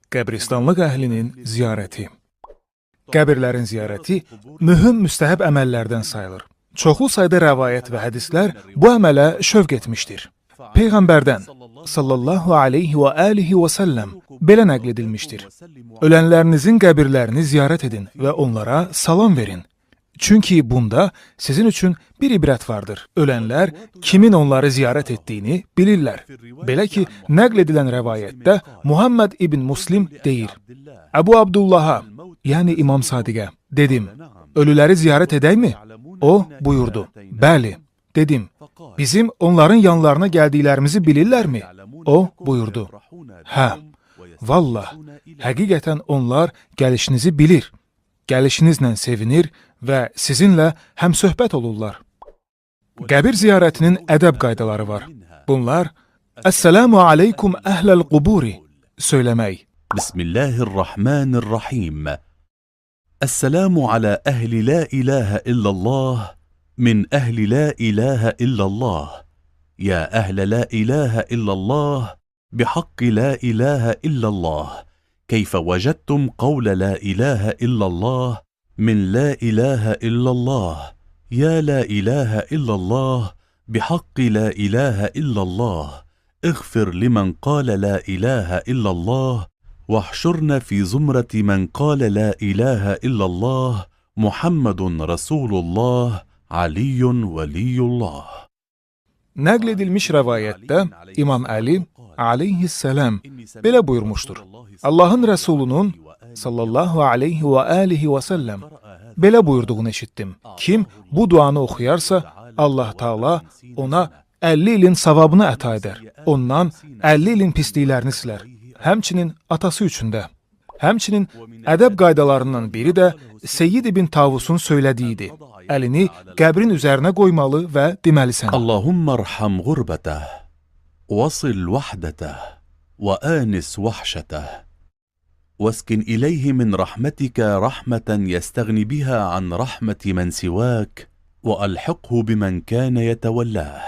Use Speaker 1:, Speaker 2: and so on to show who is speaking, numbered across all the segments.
Speaker 1: Qəbristanlıq əhlinin ziyarəti. Qəbirlərin ziyarəti mühüm müstəhəb əməllərdən sayılır. Çoxlu sayda rəvayət və hədislər bu əmələ şövq etmişdir. Peyğəmbərdən sallallahu aleyhi və alihi və səlləm belə nəql edilmişdir. Ölənlərinizin qəbirlərini ziyarət edin və onlara salam verin. Çünki bunda sizin üçün bir ibrət vardır. Ölənlər kimin onları ziyarət etdiyini bilirlər. Belə ki, nəql edilən rəvayətdə Muhammed ibn Muslim deyir: Əbu Abdullaha, yəni İmam Sadiqə, dedim, ölüləri ziyarət edəkmi? O buyurdu, bəli, dedim, bizim onların yanlarına gəldiklərimizi bilirlərmi? O buyurdu, hə, vallah, həqiqətən onlar gəlişinizi bilir, gəlişinizlə sevinir və sizinlə həmsöhbət olurlar. Qəbir ziyarətinin ədəb qaydaları var. Bunlar, Əssəlamu aleykum əhləl quburi söyləmək.
Speaker 2: Bismillahirrahmanirrahim. Əssəlamu alə əhli la ilahə illallah min əhli la ilahə illallah. Ya əhlə la ilahə illallah bihaqqi la ilahə illallah. Keyfə vəcədtum qavlə la ilahə illallah من لا إله إلا الله يا لا إله إلا الله بحق لا إله إلا الله اغفر لمن قال لا إله إلا الله واحشرنا في زمرة من قال لا إله إلا الله محمد رسول الله علي ولي الله.
Speaker 1: Nəql edilmiş rəvayətdə İmam Əli aleyhisselam belə buyurmuşdur. Allahın Rəsulunun sallallahu aleyhi və alihi və səlləm belə buyurduğunu eşitdim. Kim bu duanı oxuyarsa, Allah Taala ona 50 ilin savabını əta edər. Ondan 50 ilin pisliklərini silər. Həmçinin atası üçün də. Həmçinin ədəb qaydalarından biri də Seyyid ibn Tavusun söylədiyidir. Əlini qəbrin üzərinə qoymalı və deməlisən:
Speaker 2: Allahumma arham gurbətəh, vasil vahdətəh, və anis vahşətəh. واسكن إليه من رحمتك رحمة يستغني بها عن رحمة من سواك وألحقه بمن كان يتولاه.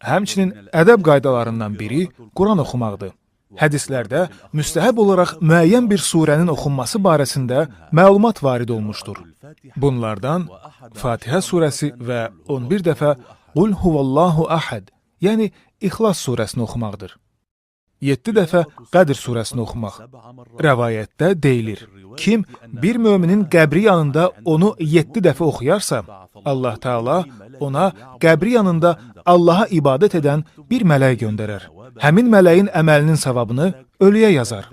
Speaker 1: Həmçinin ədəb qaydalarından biri Quran oxumaqdır. Hədislərdə müstəhəb olaraq müəyyən bir surənin oxunması barəsində məlumat varid olmuşdur. Bunlardan Fatihə surəsi və 11 dəfə Qul huvallahu ahad, yəni İxlas surəsini oxumaqdır. 7 dəfə Qədr surəsini oxumaq. Rəvayətdə deyilir, kim bir möminin qəbri yanında onu 7 dəfə oxuyarsa, Allah Taala ona qəbri yanında Allaha ibadət edən bir mələk göndərər. Həmin mələyin əməlinin savabını ölüyə yazar.